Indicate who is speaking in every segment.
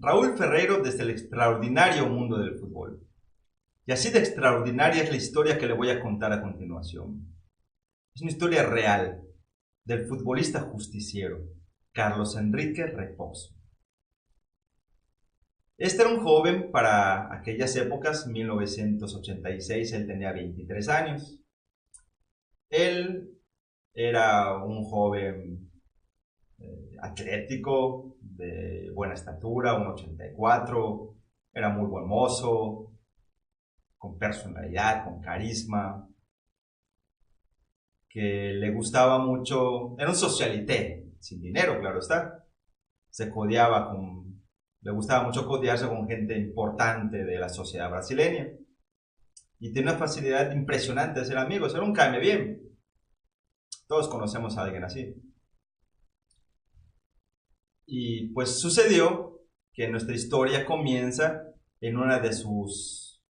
Speaker 1: Raúl Ferreiro desde el extraordinario mundo del fútbol. Y así de extraordinaria es la historia que le voy a contar a continuación. Es una historia real del futbolista justiciero, Carlos Enrique Reposo. Este era un joven para aquellas épocas, 1986, él tenía 23 años. Él era un joven atlético, de buena estatura, 1,84, era muy buen mozo, con personalidad, con carisma, que le gustaba mucho, era un socialité, sin dinero, claro está, se codeaba con, le gustaba mucho codearse con gente importante de la sociedad brasileña, y tiene una facilidad impresionante de ser amigos, era un caime bien, todos conocemos a alguien así. Y pues sucedió que nuestra historia comienza en una de sus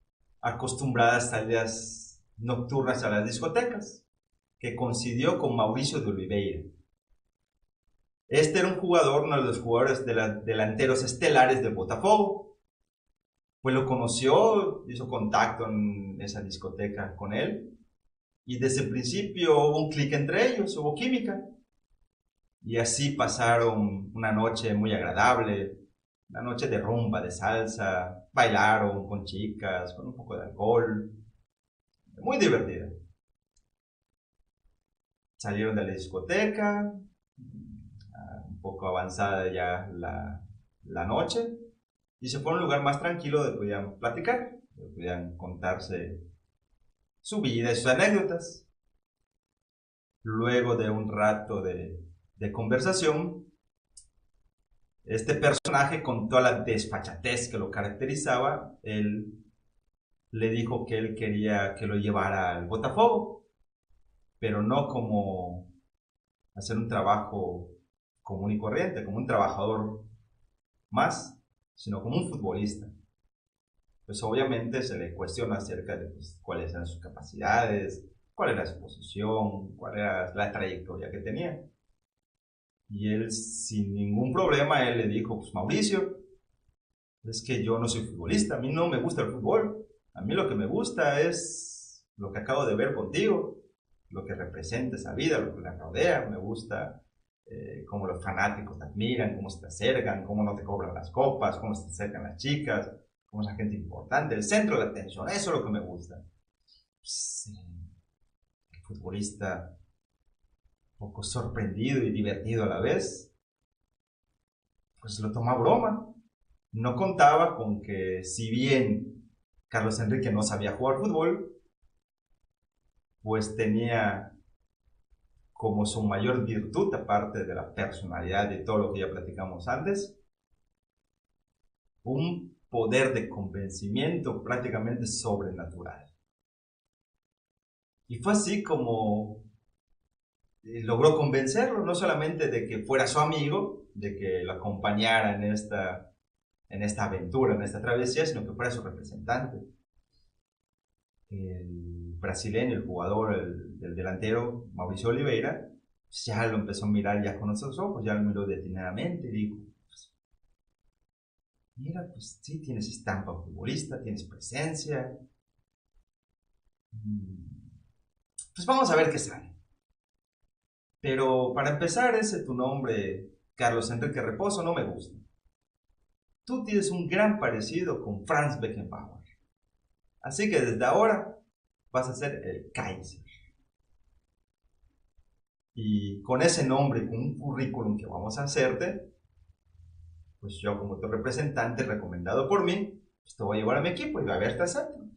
Speaker 1: acostumbradas salidas nocturnas a las discotecas, que coincidió con Mauricio de Oliveira. Este era un jugador, uno de los jugadores delanteros estelares de Botafogo. Pues lo conoció, hizo contacto en esa discoteca con él, y desde el principio hubo un clic entre ellos, hubo química. Y así pasaron una noche muy agradable, una noche de rumba, de salsa, bailaron con chicas, con un poco de alcohol, muy divertida. Salieron de la discoteca, un poco avanzada ya la noche, y se fue a un lugar más tranquilo donde podían platicar, donde podían contarse su vida y sus anécdotas. Luego de un rato de conversación, este personaje, con toda la desfachatez que lo caracterizaba, él le dijo que él quería que lo llevara al Botafogo, pero no como hacer un trabajo común y corriente, como un trabajador más, sino como un futbolista. Pues obviamente se le cuestiona acerca de pues, cuáles eran sus capacidades, cuál era su posición, cuál era la trayectoria que tenía. Y él, sin ningún problema, él le dijo, pues Mauricio, es que yo no soy futbolista, a mí no me gusta el fútbol, a mí lo que me gusta es lo que acabo de ver contigo, lo que representa esa vida, lo que la rodea, me gusta cómo los fanáticos te admiran, cómo se te acercan, cómo no te cobran las copas, cómo se te acercan las chicas, cómo es la gente importante, el centro de la atención, eso es lo que me gusta. Pues, el futbolista, un poco sorprendido y divertido a la vez, pues lo toma a broma. No contaba con que, si bien Carlos Enrique no sabía jugar fútbol, pues tenía como su mayor virtud, aparte de la personalidad y todo lo que ya platicamos antes, un poder de convencimiento prácticamente sobrenatural. Y fue así como logró convencerlo, no solamente de que fuera su amigo, de que lo acompañara en esta aventura, en esta travesía, sino que fuera su representante. El brasileño, el jugador, el delantero Mauricio Oliveira, pues ya lo empezó a mirar ya con esos ojos, ya lo miró detenidamente y dijo, pues, mira, pues sí, tienes estampa futbolista, tienes presencia, pues vamos a ver qué sale. Pero para empezar, ese tu nombre, Carlos Enrique Reposo, no me gusta. Tú tienes un gran parecido con Franz Beckenbauer. Así que desde ahora vas a ser el Kaiser. Y con ese nombre, con un currículum que vamos a hacerte, pues yo como tu representante recomendado por mí, pues te voy a llevar a mi equipo y va a verte al centro.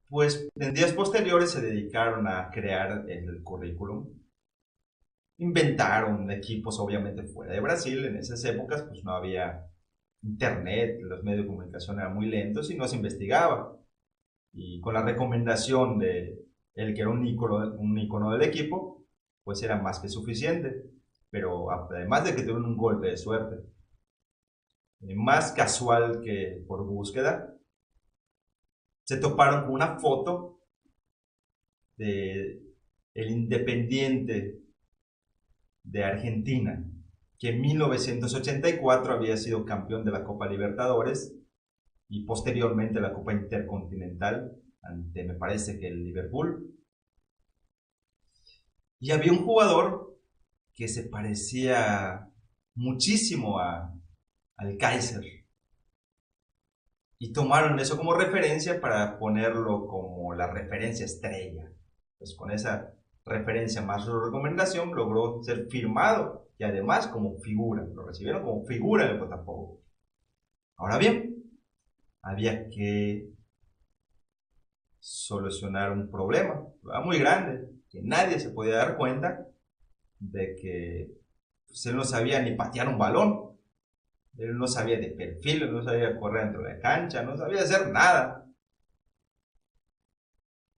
Speaker 1: Pues en días posteriores se dedicaron a crear el currículum. Inventaron equipos obviamente fuera de Brasil. En esas épocas pues no había internet, los medios de comunicación eran muy lentos y no se investigaba. Y con la recomendación de el que era un ícono del equipo, pues era más que suficiente. Pero además de que tuvieron un golpe de suerte, más casual que por búsqueda, se toparon con una foto de el Independiente de Argentina, que en 1984 había sido campeón de la Copa Libertadores y posteriormente la Copa Intercontinental ante, me parece que el Liverpool. Y había un jugador que se parecía muchísimo al Kaiser. Y tomaron eso como referencia para ponerlo como la referencia estrella. Pues con esa referencia más su recomendación logró ser firmado y además como figura. Lo recibieron como figura del Botafogo. Ahora bien, había que solucionar un problema muy grande, que nadie se podía dar cuenta de que pues, él no sabía ni patear un balón, él no sabía de perfil, él no sabía correr dentro de la cancha, no sabía hacer nada.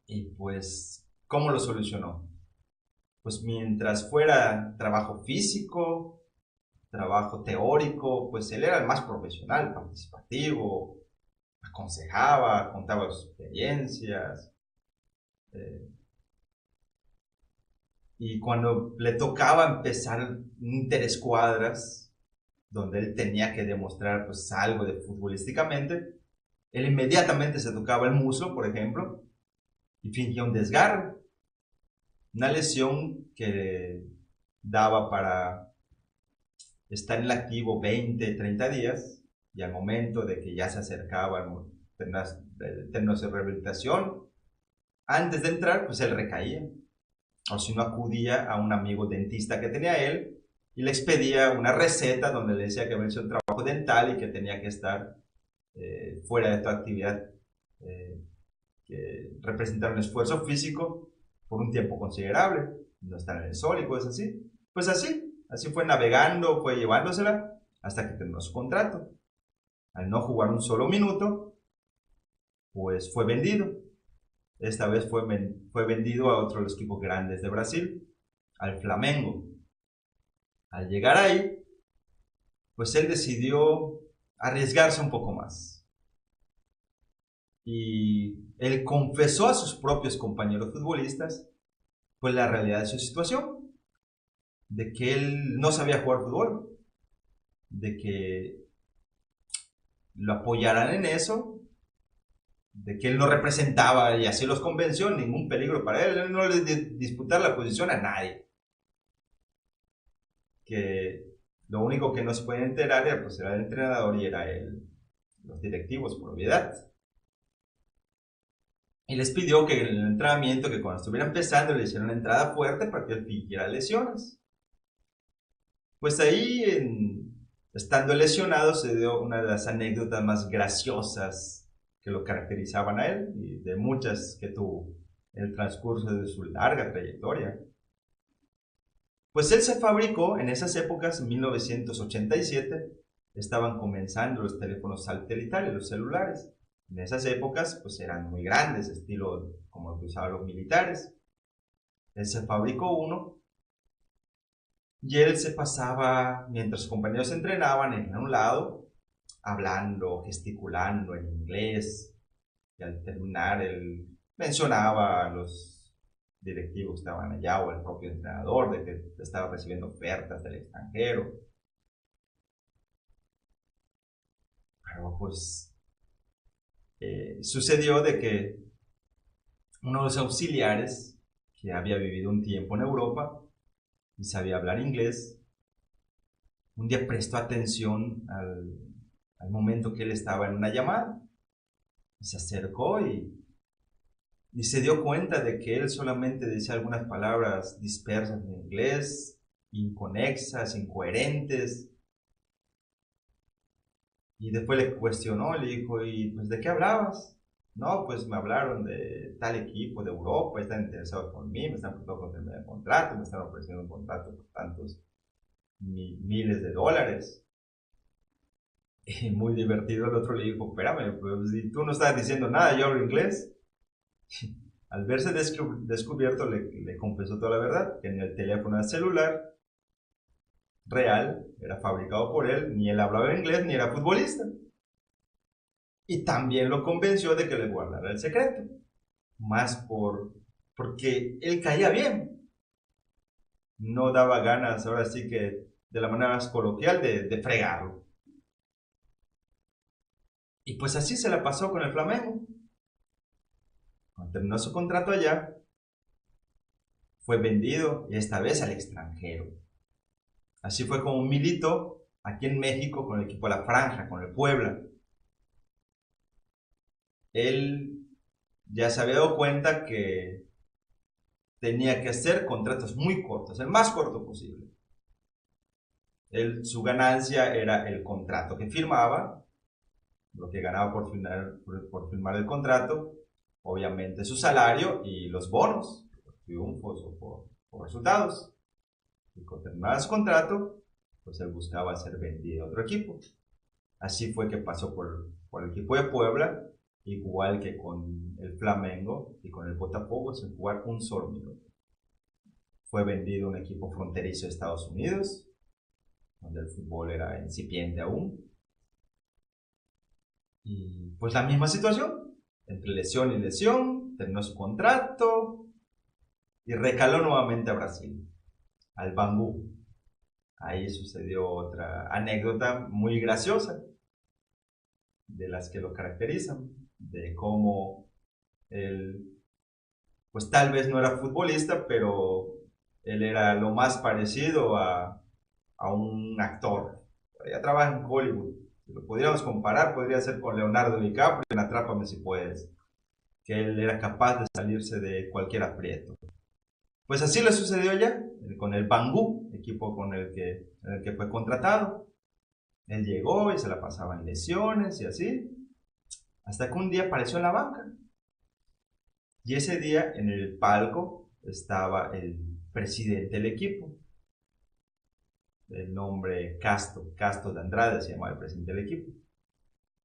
Speaker 1: Y pues, ¿cómo lo solucionó? Pues mientras fuera trabajo físico, trabajo teórico, pues él era el más profesional, participativo, aconsejaba, contaba sus experiencias. Eh, y cuando le tocaba empezar interescuadras, donde él tenía que demostrar pues algo de futbolísticamente, él inmediatamente se tocaba el muslo, por ejemplo, y fingía un desgarre, una lesión que daba para estar en el activo 20, 30 días, y al momento de que ya se acercaba el término de rehabilitación, antes de entrar, pues él recaía. O si no, acudía a un amigo dentista que tenía él y le expedía una receta donde le decía que había hecho un trabajo dental y que tenía que estar fuera de toda actividad que representara un esfuerzo físico por un tiempo considerable, no estar en el sol y cosas así. Pues así fue navegando, fue llevándosela hasta que terminó su contrato. Al no jugar un solo minuto, pues fue vendido. Esta vez fue vendido a otro de los equipos grandes de Brasil, al Flamengo. Al llegar ahí, pues él decidió arriesgarse un poco más. Y él confesó a sus propios compañeros futbolistas pues la realidad de su situación, de que él no sabía jugar fútbol, de que lo apoyaran en eso, de que él no representaba, y así los convenció, ningún peligro para él no le disputar la posición a nadie, que lo único que no se puede enterar era, pues, era el entrenador y era los directivos por obviedad. Y les pidió que en el entrenamiento, que cuando estuviera empezando, le hicieran una entrada fuerte para que él fingiera lesiones. Pues ahí, estando lesionado, se dio una de las anécdotas más graciosas que lo caracterizaban a él y de muchas que tuvo en el transcurso de su larga trayectoria. Pues él se fabricó en esas épocas, en 1987, estaban comenzando los teléfonos satelitales, los celulares. En esas épocas, pues eran muy grandes, estilo como los que usaban los militares. Él se fabricó uno y él se pasaba, mientras sus compañeros entrenaban, en un lado, hablando, gesticulando en inglés. Y al terminar, él mencionaba a los directivos que estaban allá o el propio entrenador de que estaba recibiendo ofertas del extranjero. Pero pues sucedió de que uno de los auxiliares, que había vivido un tiempo en Europa y sabía hablar inglés, un día prestó atención al momento que él estaba en una llamada. Se acercó y se dio cuenta de que él solamente decía algunas palabras dispersas en inglés, inconexas, incoherentes. Y después le cuestionó, le dijo, ¿y pues de qué hablabas? No, pues me hablaron de tal equipo de Europa, están interesados por mí, me están preguntando por terminar el contrato, me están ofreciendo un contrato por tantos miles de dólares. Y muy divertido el otro le dijo, espérame, pues si tú no estás diciendo nada, yo hablo inglés. Al verse descubierto, le confesó toda la verdad, que en el teléfono celular real era fabricado por él, ni él hablaba inglés ni era futbolista. Y también lo convenció de que le guardara el secreto, más porque él caía bien. No daba ganas, ahora sí que de la manera más coloquial, de fregarlo. Y pues así se la pasó con el Flamengo. Cuando terminó su contrato allá, fue vendido y esta vez al extranjero. Así fue como militó aquí en México con el equipo de La Franja, con el Puebla. Él ya se había dado cuenta que tenía que hacer contratos muy cortos, el más corto posible. Su ganancia era el contrato que firmaba, lo que ganaba por firmar el contrato, obviamente su salario y los bonos, por triunfos o por resultados. Y cuando terminaba su contrato, pues él buscaba ser vendido a otro equipo. Así fue que pasó por el equipo de Puebla, igual que con el Flamengo y con el Botafogo, sin jugar un solo minuto. Fue vendido a un equipo fronterizo de Estados Unidos, donde el fútbol era incipiente aún. Y pues la misma situación, entre lesión y lesión, terminó su contrato y recaló nuevamente a Brasil, al Bangu. Ahí sucedió otra anécdota muy graciosa, de las que lo caracterizan, de cómo él, pues tal vez no era futbolista, pero él era lo más parecido a un actor. Ella trabaja en Hollywood. Si lo pudiéramos comparar, podría ser con Leonardo DiCaprio en Atrápame si puedes, que él era capaz de salirse de cualquier aprieto. Pues así le sucedió ya con el Bangu, equipo en el que fue contratado. Él llegó y se la pasaba en lesiones y así, hasta que un día apareció en la banca. Y ese día en el palco estaba el presidente del equipo, el nombre Casto de Andrade se llamaba el presidente del equipo.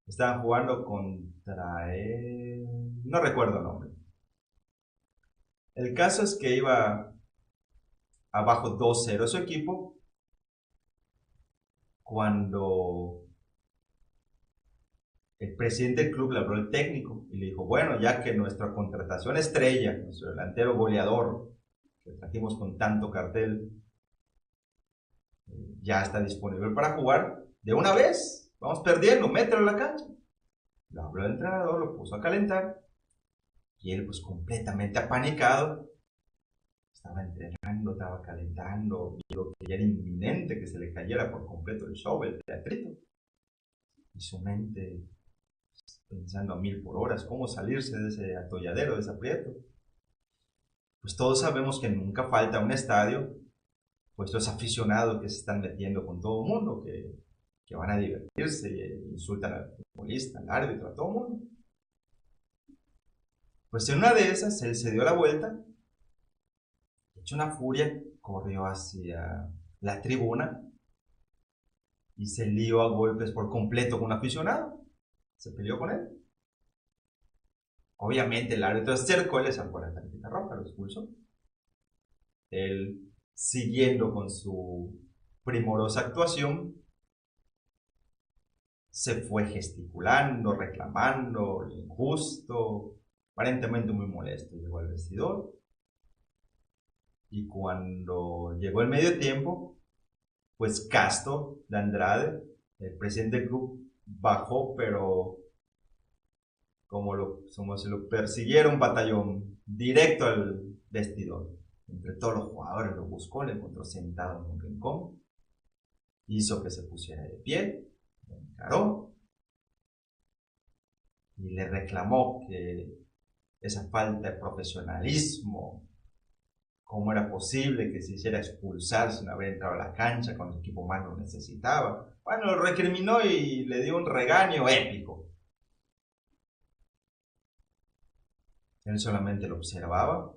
Speaker 1: Estaban jugando contra él, no recuerdo el nombre. El caso es que iba abajo 2-0 su equipo cuando el presidente del club le habló al técnico y le dijo, bueno, ya que nuestra contratación estrella, nuestro delantero goleador, que trajimos con tanto cartel, ya está disponible para jugar, de una vez, vamos perdiendo, mételo en la cancha. Le habló al entrenador, lo puso a calentar y él pues completamente apanicado, estaba entrenando, estaba calentando, vio que ya era inminente que se le cayera por completo el show, el teatrito. Y su mente pensando a 1000 por hora, cómo salirse de ese atolladero, de ese aprieto. Pues todos sabemos que nunca falta un estadio, pues los aficionados que se están metiendo con todo el mundo, que van a divertirse e insultan al futbolista, al árbitro, a todo el mundo. Pues en una de esas él se dio la vuelta, hecho una furia, corrió hacia la tribuna y se lió a golpes por completo con un aficionado. Se peleó con él. Obviamente el árbitro se acercó y le sacó la tarjeta roja, lo expulsó. Él, siguiendo con su primorosa actuación, se fue gesticulando, reclamando, injusto, aparentemente muy molesto. Llegó al vestidor y cuando llegó el medio tiempo, pues Casto de Andrade, el presidente del club, bajó, pero como si lo persiguiera un batallón, directo al vestidor. Entre todos los jugadores lo buscó, le encontró sentado en un rincón, hizo que se pusiera de pie, lo encaró y le reclamó que esa falta de profesionalismo, cómo era posible que se hiciera expulsar sin haber entrado a la cancha cuando el equipo más lo necesitaba. Bueno, lo recriminó y le dio un regaño épico. Él solamente lo observaba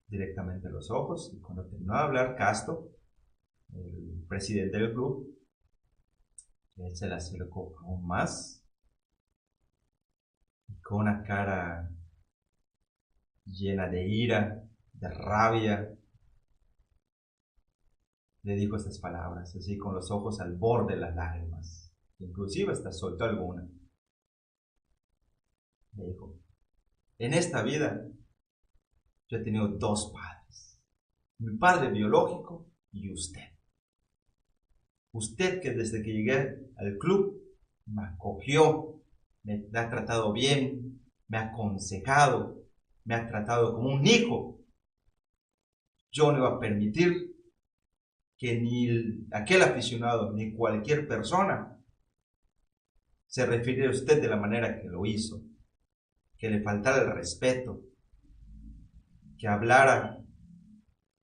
Speaker 1: directamente a los ojos y cuando terminó de hablar Casto, el presidente del club, él se le acercó aún más y con una cara llena de ira, de rabia, le dijo estas palabras, así con los ojos al borde de las lágrimas, inclusive hasta soltó alguna. Le dijo, en esta vida yo he tenido dos padres, mi padre biológico y usted. Usted que desde que llegué al club me acogió, me ha tratado bien, me ha aconsejado, me ha tratado como un hijo. Yo no iba a permitir que ni aquel aficionado ni cualquier persona se refiriera a usted de la manera que lo hizo, que le faltara el respeto, que hablara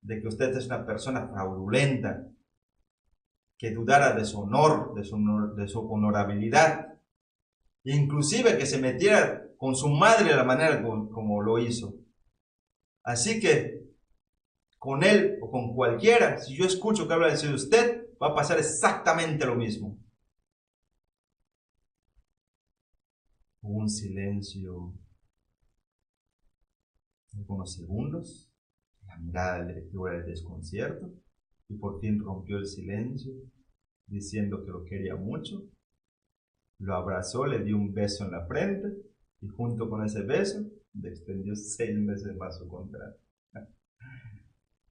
Speaker 1: de que usted es una persona fraudulenta, que dudara de su honor, de su honorabilidad, inclusive que se metiera con su madre de la manera como lo hizo. Así que con él o con cualquiera, si yo escucho que habla de usted, va a pasar exactamente lo mismo. Hubo un silencio de algunos segundos, la mirada del directivo era de desconcierto, y por fin rompió el silencio, diciendo que lo quería mucho. Lo abrazó, le dio un beso en la frente, y junto con ese beso, le extendió 6 meses más su contrato.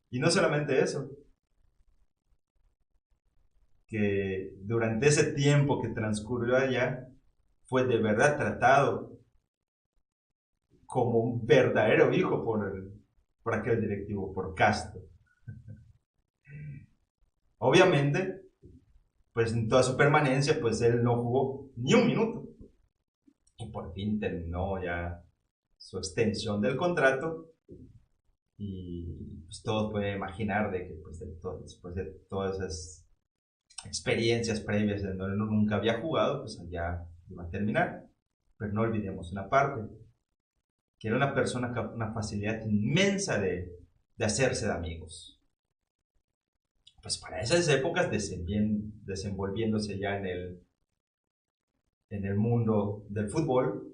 Speaker 1: Y no solamente eso, que durante ese tiempo que transcurrió allá, fue de verdad tratado como un verdadero hijo por aquel directivo, por Castro. Obviamente, pues en toda su permanencia, pues él no jugó ni un minuto. Y por fin terminó ya su extensión del contrato. Y pues todos pueden imaginar de que pues, después de todas esas experiencias previas en donde uno nunca había jugado, pues allá iba a terminar. Pero no olvidemos una parte, que era una persona con una facilidad inmensa de hacerse de amigos. Pues para esas épocas, desenvolviéndose ya en el mundo del fútbol,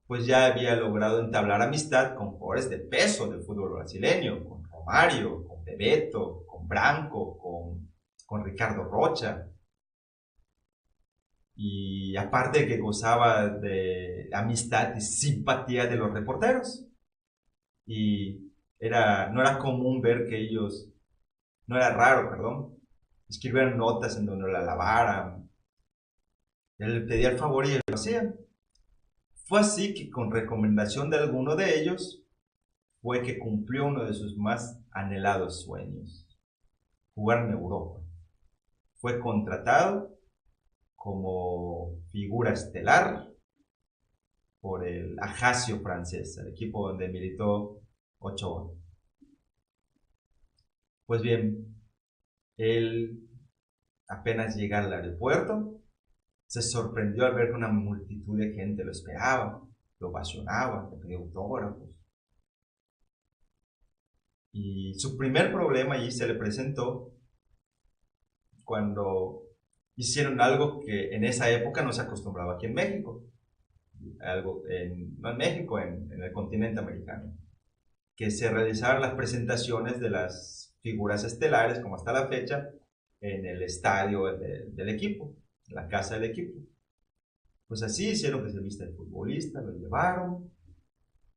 Speaker 1: pues ya había logrado entablar amistad con jugadores de peso del fútbol brasileño, con Romario, con Bebeto, con Branco, con Ricardo Rocha. Y aparte de que gozaba de amistad y simpatía de los reporteros. Y no era común ver que ellos, no era raro, perdón, escribieran notas en donde la alabaran. Él le pedía el favor y ellos lo hacían. Fue así que con recomendación de alguno de ellos, fue que cumplió uno de sus más anhelados sueños, jugar en Europa. Fue contratado como figura estelar por el Ajaccio francés, el equipo donde militó Ochoa. Pues bien, él apenas llega al aeropuerto, se sorprendió al ver que una multitud de gente lo esperaba, lo ovacionaba, le pedía autógrafos. Y su primer problema allí se le presentó cuando hicieron algo que en esa época no se acostumbraba aquí en México, no en México, en el continente americano, que se realizaban las presentaciones de las figuras estelares, como hasta la fecha, en el estadio del equipo, en la casa del equipo. Pues así hicieron que se vista el futbolista, lo llevaron,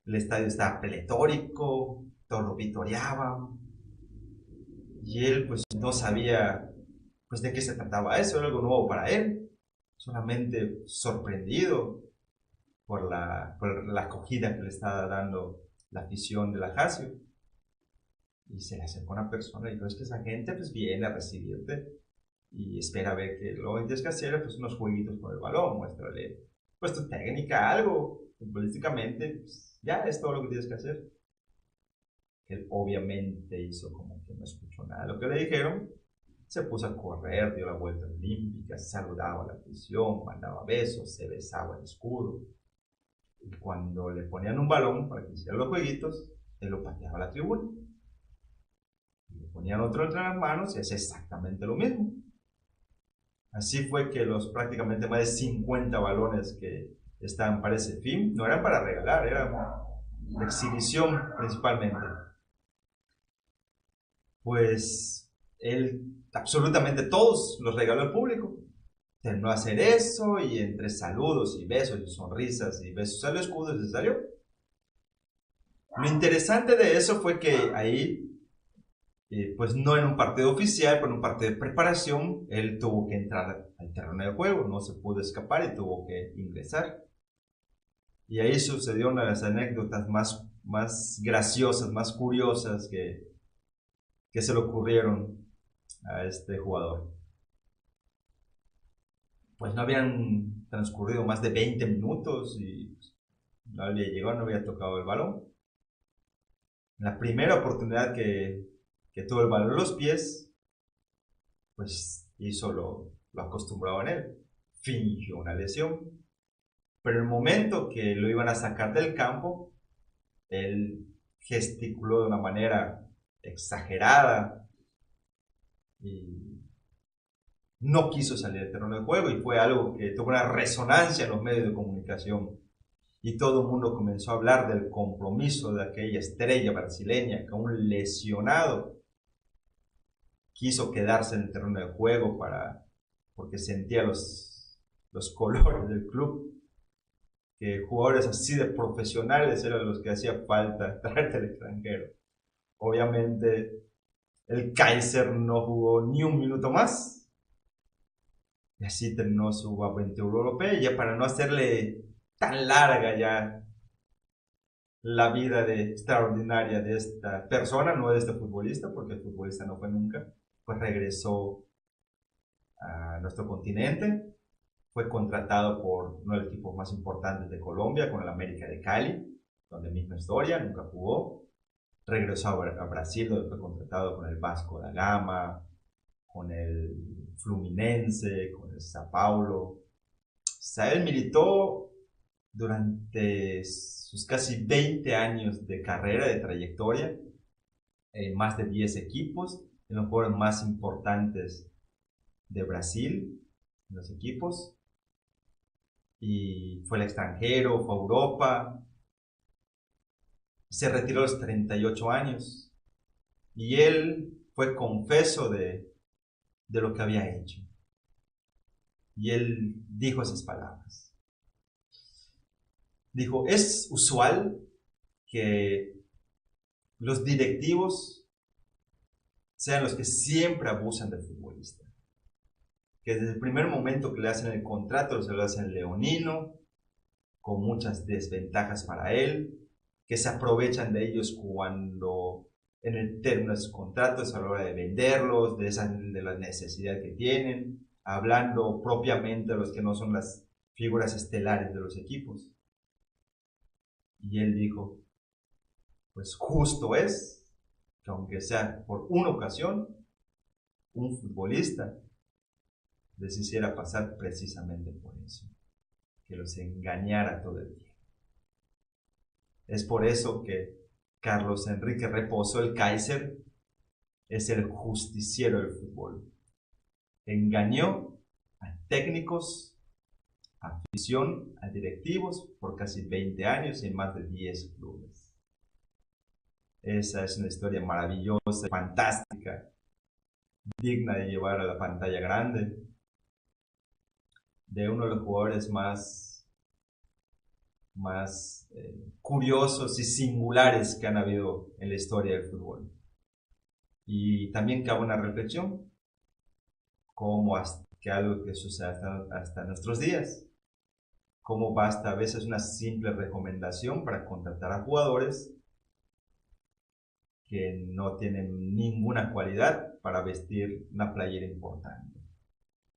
Speaker 1: el estadio estaba pletórico, todos lo vitoreaban, y él pues no sabía pues de qué se trataba eso, era algo nuevo para él, solamente sorprendido por la acogida que le estaba dando la afición de la Jacio. Y se le acercó una persona y dijo, es que esa gente pues viene a recibirte y espera ver que lo que tienes que hacer pues unos jueguitos con el balón, muéstrale pues tu técnica, algo, futbolísticamente, pues, ya es todo lo que tienes que hacer. Él obviamente hizo como que no escuchó nada de lo que le dijeron, se puso a correr, dio la vuelta olímpica, saludaba a la afición, mandaba besos, se besaba el escudo. Y cuando le ponían un balón para que hiciera los jueguitos, él lo pateaba a la tribuna. Y le ponían otro entre las manos y hacía exactamente lo mismo. Así fue que los prácticamente más de 50 balones que estaban para ese fin no eran para regalar, eran de exhibición principalmente. Pues él absolutamente todos los regaló al público. Terminó a hacer eso y entre saludos y besos y sonrisas y besos al escudo se salió. Lo interesante de eso fue que ahí pues no en un partido oficial, pero en un partido de preparación, él tuvo que entrar al terreno de juego, no se pudo escapar y tuvo que ingresar. Y ahí sucedió una de las anécdotas más graciosas, más curiosas que se le ocurrieron a este jugador. Pues no habían transcurrido más de 20 minutos y no había llegado, no había tocado el balón. La primera oportunidad que tuvo el balón en los pies, pues hizo lo acostumbrado en él, fingió una lesión. Pero en el momento que lo iban a sacar del campo, él gesticuló de una manera exagerada y no quiso salir del terreno de juego y fue algo que tuvo una resonancia en los medios de comunicación. Y todo el mundo comenzó a hablar del compromiso de aquella estrella brasileña que un lesionado quiso quedarse en el terreno de juego porque sentía los colores del club, que jugadores así de profesionales eran los que hacía falta traer del extranjero. Obviamente el Kaiser no jugó ni un minuto más y así terminó su aventura europea. Y ya para no hacerle tan larga ya la vida extraordinaria de esta persona, no de este futbolista, porque el futbolista no fue nunca, pues regresó a nuestro continente, fue contratado por uno de los equipos más importantes de Colombia, con el América de Cali, donde misma historia, nunca jugó, regresó a Brasil, donde fue contratado con el Vasco da Gama, con el Fluminense, con el Sao Paulo. O sea, él militó durante sus casi 20 años de carrera, de trayectoria, en más de 10 equipos, en los jugadores más importantes de Brasil, en los equipos, y fue al extranjero, fue a Europa, se retiró a los 38 años, y él fue confeso de lo que había hecho. Y él dijo esas palabras. Dijo, es usual que los directivos sean los que siempre abusan del futbolista. Que desde el primer momento que le hacen el contrato se lo hacen leonino, con muchas desventajas para él, que se aprovechan de ellos cuando en el término de sus contratos a la hora de venderlos, de la necesidad que tienen, hablando propiamente de los que no son las figuras estelares de los equipos. Y él dijo, pues justo es que aunque sea por una ocasión, un futbolista les hiciera pasar precisamente por eso, que los engañara todo el tiempo. Es por eso que Carlos Enrique Reposo, el Kaiser, es el justiciero del fútbol. Engañó a técnicos, a afición, a directivos por casi 20 años y en más de 10 clubes. Esa es una historia maravillosa, fantástica, digna de llevar a la pantalla grande, de uno de los jugadores más curiosos y singulares que han habido en la historia del fútbol. Y también cabe una reflexión, como que algo que sucede hasta nuestros días, cómo basta a veces una simple recomendación para contratar a jugadores que no tienen ninguna cualidad para vestir una playera importante.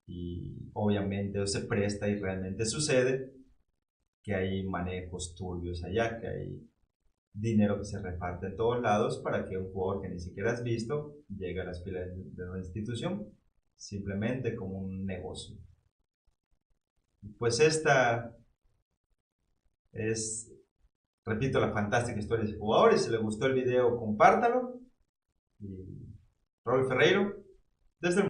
Speaker 1: Y obviamente eso se presta y realmente sucede que hay manejos turbios allá, que hay dinero que se reparte en todos lados para que un jugador que ni siquiera has visto llegue a las filas de una institución, simplemente como un negocio. Pues esta es, repito, la fantástica historia de ese jugador. Y si le gustó el video, compártalo. Y Raúl Ferreiro, desde el